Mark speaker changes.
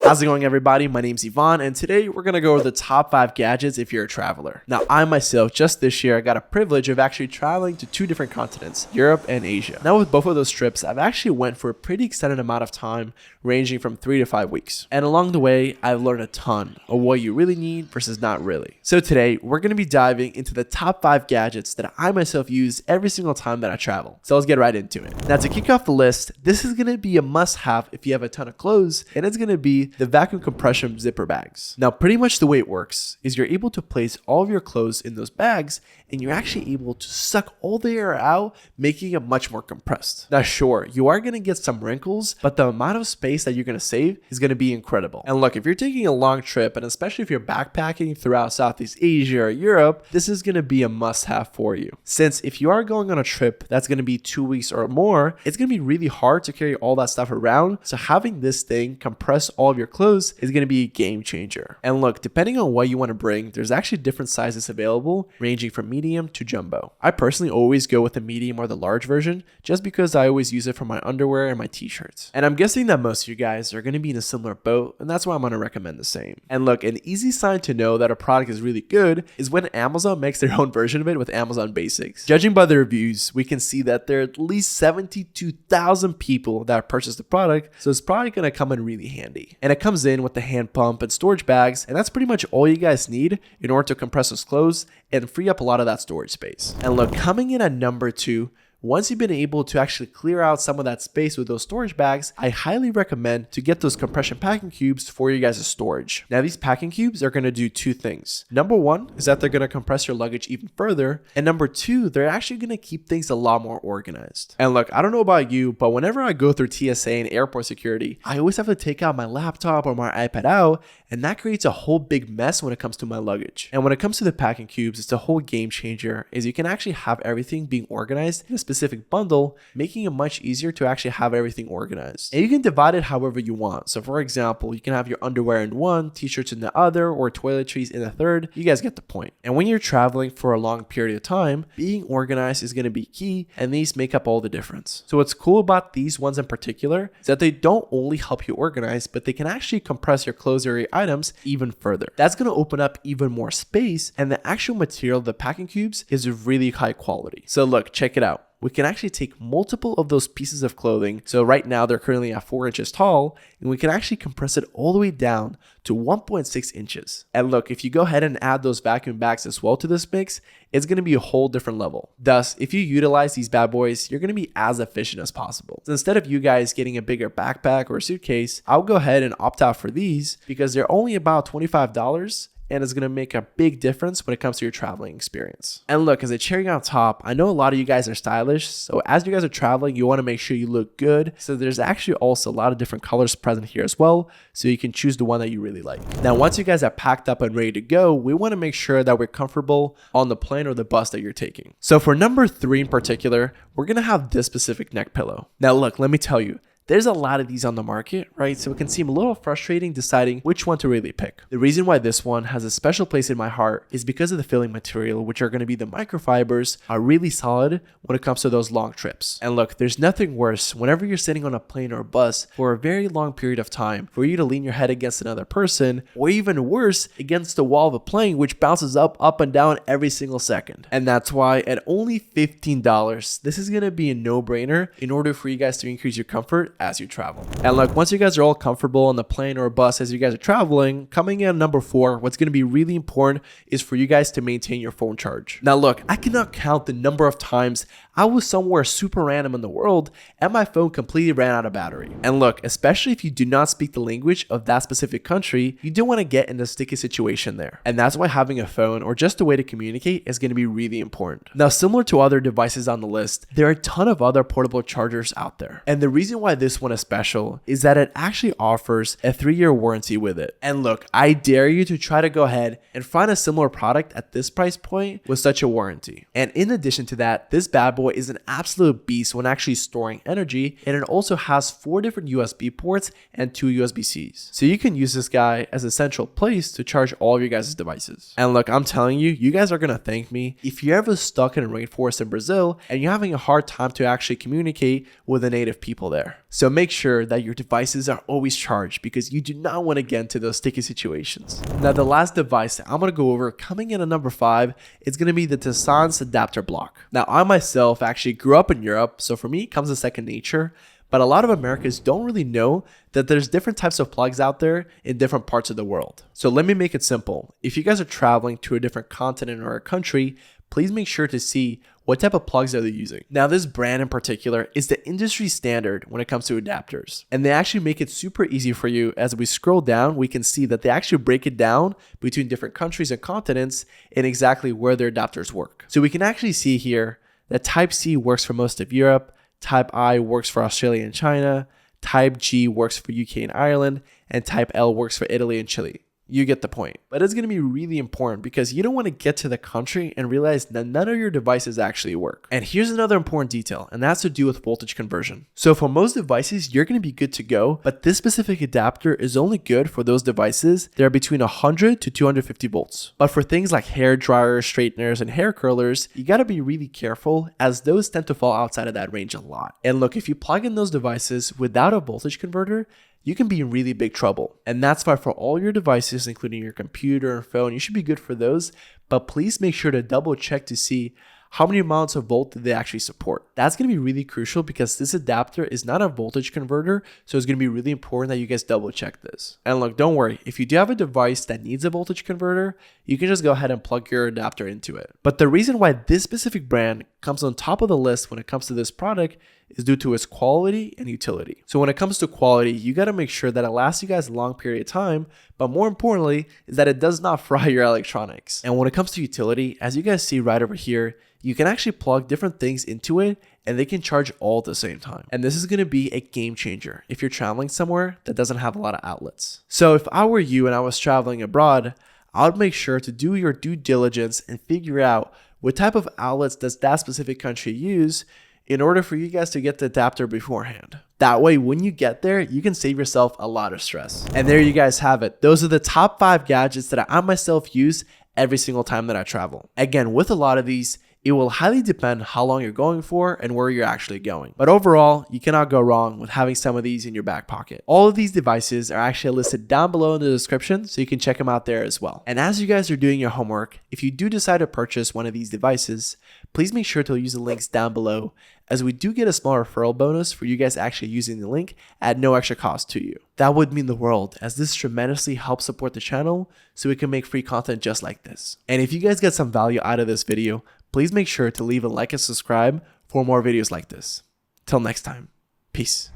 Speaker 1: How's it going, everybody? My name's Yvonne, and today we're going to go over the top 5 gadgets if you're a traveler. Now, I myself, just this year, I got a privilege of actually traveling to 2 different continents, Europe and Asia. Now, with both of those trips, I've actually went for a pretty extended amount of time, ranging from 3 to 5 weeks. And along the way, I've learned a ton of what you really need versus not really. So today, we're going to be diving into the top 5 gadgets that I myself use every single time that I travel. So let's get right into it. Now, to kick off the list, this is going to be a must-have if you have a ton of clothes, and it's going to be the vacuum compression zipper bags. Now, pretty much the way it works is you're able to place all of your clothes in those bags, and you're actually able to suck all the air out, making it much more compressed. Now, sure, you are going to get some wrinkles, but the amount of space that you're going to save is going to be incredible. And look, if you're taking a long trip, and especially if you're backpacking throughout Southeast Asia or Europe, this is going to be a must-have for you. Since if you are going on a trip that's going to be 2 weeks or more, it's going to be really hard to carry all that stuff around. So having this thing compress all of your clothes is going to be a game changer. And look, depending on what you want to bring, there's actually different sizes available, ranging from medium to jumbo. I personally always go with the medium or the large version, just because I always use it for my underwear and my t-shirts. And I'm guessing that most of you guys are going to be in a similar boat, and that's why I'm going to recommend the same. And look, an easy sign to know that a product is really good is when Amazon makes their own version of it with Amazon Basics. Judging by the reviews, we can see that there are at least 72,000 people that purchased the product, so it's probably going to come in really handy. And it comes in with the hand pump and storage bags, and that's pretty much all you guys need in order to compress those clothes and free up a lot of that storage space. And look, coming in at number 2, once you've been able to actually clear out some of that space with those storage bags, I highly recommend to get those compression packing cubes for you guys' storage. Now, these packing cubes are going to do 2 things. Number 1 is that they're going to compress your luggage even further. And number 2, they're actually going to keep things a lot more organized. And look, I don't know about you, but whenever I go through TSA and airport security, I always have to take out my laptop or my iPad out, and that creates a whole big mess when it comes to my luggage. And when it comes to the packing cubes, it's a whole game changer, is you can actually have everything being organized in a specific bundle, making it much easier to actually have everything organized. And you can divide it however you want. So for example, you can have your underwear in one, t-shirts in the other, or toiletries in the third. You guys get the point. And when you're traveling for a long period of time, being organized is going to be key, and these make up all the difference. So what's cool about these ones in particular is that they don't only help you organize, but they can actually compress your clothes or your items even further. That's going to open up even more space, and the actual material of the packing cubes is really high quality. So look, check it out. We can actually take multiple of those pieces of clothing. So right now they're currently at 4 inches tall, and we can actually compress it all the way down to 1.6 inches. And look, if you go ahead and add those vacuum bags as well to this mix, it's going to be a whole different level. Thus, if you utilize these bad boys, you're going to be as efficient as possible. So instead of you guys getting a bigger backpack or a suitcase, I'll go ahead and opt out for these because they're only about $25. And it's going to make a big difference when it comes to your traveling experience. And look, as a cherry on top, I know a lot of you guys are stylish, so as you guys are traveling, you want to make sure you look good. So there's actually also a lot of different colors present here as well, so you can choose the one that you really like. Now, once you guys are packed up and ready to go, we want to make sure that we're comfortable on the plane or the bus that you're taking. So for number 3 in particular, we're going to have this specific neck pillow. Now look, let me tell you, there's a lot of these on the market, right? So it can seem a little frustrating deciding which one to really pick. The reason why this one has a special place in my heart is because of the filling material, which are going to be the microfibers, are really solid when it comes to those long trips. And look, there's nothing worse whenever you're sitting on a plane or a bus for a very long period of time for you to lean your head against another person, or even worse, against the wall of a plane, which bounces up and down every single second. And that's why at only $15, this is going to be a no-brainer in order for you guys to increase your comfort as you travel. And look, once you guys are all comfortable on the plane or a bus as you guys are traveling, coming in number 4, what's going to be really important is for you guys to maintain your phone charge. Now look, I cannot count the number of times I was somewhere super random in the world and my phone completely ran out of battery. And look, especially if you do not speak the language of that specific country, you don't want to get in a sticky situation there. And that's why having a phone or just a way to communicate is going to be really important. Now, similar to other devices on the list, there are a ton of other portable chargers out there. And the reason why this one is special is that it actually offers a 3-year warranty with it. And look, I dare you to try to go ahead and find a similar product at this price point with such a warranty. And in addition to that, this bad boy boy is an absolute beast when actually storing energy, and it also has 4 different USB ports and 2 USB-Cs. So you can use this guy as a central place to charge all of your guys' devices. And look, I'm telling you, you guys are gonna thank me if you're ever stuck in a rainforest in Brazil and you're having a hard time to actually communicate with the native people there. So make sure that your devices are always charged because you do not want to get into those sticky situations. Now the last device that I'm going to go over coming in at number 5 is going to be the TESSAN's adapter block. Now I myself actually grew up in Europe, so for me it comes as second nature. But a lot of Americans don't really know that there's different types of plugs out there in different parts of the world. So let me make it simple. If you guys are traveling to a different continent or a country, please make sure to see what type of plugs are they using. Now this brand in particular is the industry standard when it comes to adapters. And they actually make it super easy for you. As we scroll down, we can see that they actually break it down between different countries and continents and exactly where their adapters work. So we can actually see here that Type C works for most of Europe, Type I works for Australia and China, Type G works for UK and Ireland, and Type L works for Italy and Chile. You get the point. But it's going to be really important because you don't want to get to the country and realize that none of your devices actually work. And here's another important detail, and that's to do with voltage conversion. So for most devices, you're going to be good to go, but this specific adapter is only good for those devices that are between 100 to 250 volts. But for things like hair dryers, straighteners, and hair curlers, you got to be really careful as those tend to fall outside of that range a lot. And look, if you plug in those devices without a voltage converter, you can be in really big trouble. And that's why for all your devices, including your computer and phone, you should be good for those, but please make sure to double check to see how many amounts of volt do they actually support. That's going to be really crucial because this adapter is not a voltage converter, so it's going to be really important that you guys double check this. And look, don't worry, if you do have a device that needs a voltage converter, you can just go ahead and plug your adapter into it. But the reason why this specific brand comes on top of the list when it comes to this product is due to its quality and utility. So when it comes to quality, you got to make sure that it lasts you guys a long period of time, but more importantly is that it does not fry your electronics. And when it comes to utility, as you guys see right over here, you can actually plug different things into it and they can charge all at the same time. And this is going to be a game changer if you're traveling somewhere that doesn't have a lot of outlets. So if I were you and I was traveling abroad, I would make sure to do your due diligence and figure out what type of outlets does that specific country use in order for you guys to get the adapter beforehand. That way, when you get there, you can save yourself a lot of stress. And there you guys have it. Those are the top 5 gadgets that I myself use every single time that I travel. Again, with a lot of these, it will highly depend how long you're going for and where you're actually going. But overall, you cannot go wrong with having some of these in your back pocket. All of these devices are actually listed down below in the description, so you can check them out there as well. And as you guys are doing your homework, if you do decide to purchase one of these devices, please make sure to use the links down below, as we do get a small referral bonus for you guys actually using the link at no extra cost to you. That would mean the world, as this tremendously helps support the channel so we can make free content just like this. And if you guys get some value out of this video, please make sure to leave a like and subscribe for more videos like this. Till next time, peace.